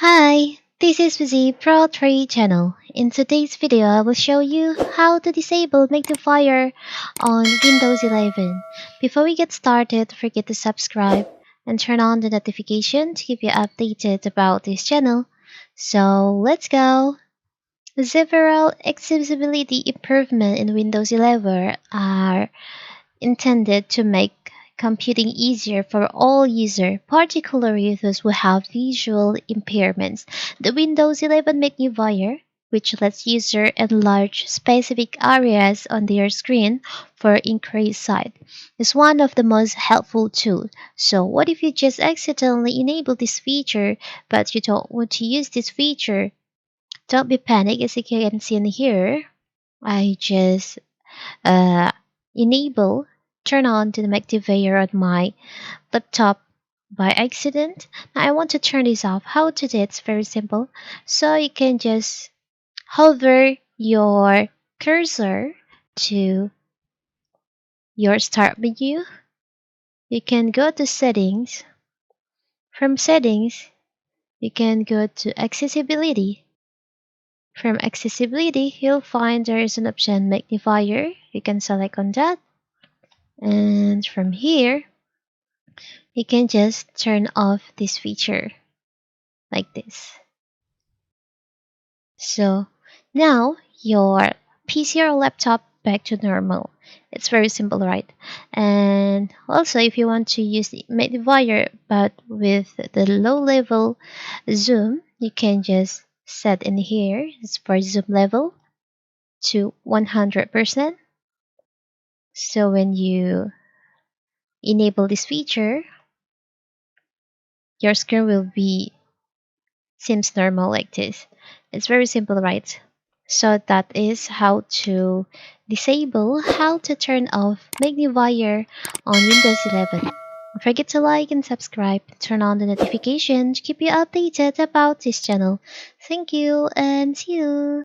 Hi, this is the Pro 3 channel. In today's video, I will show you how to disable Magnifier on Windows 11. Before we get started, don't forget to subscribe and turn on the notification to keep you updated about this channel. So let's go! Several accessibility improvements in Windows 11 are intended to make computing easier for all users, particularly those who have visual impairments. The Windows 11 Magnifier, which lets users enlarge specific areas on their screen for increased sight, is one of the most helpful tools. So what if you just accidentally enable this feature but you don't want to use this feature? Don't be panicked, as you can see in here. I just uh, enable turn on to the Magnifier on my laptop by accident. Now I want to turn this off. How to do it's very simple. So you can just hover your cursor to your start menu. You can go to settings. From settings, you can go to accessibility. From accessibility, you'll find there is an option magnifier. You can select on that. And from here, you can just turn off this feature like this. So now your PC or laptop back to normal. It's very simple, right? And also if you want to use the magnifier but with the low level zoom, you can just set in here. It's for zoom level to 100%. So when you enable this feature, your screen will be seems normal like this. It's very simple, right? So that is how to disable, how to turn off Magnifier on Windows 11. Don't forget to like and subscribe, turn on the notification to keep you updated about this channel. Thank you and see you!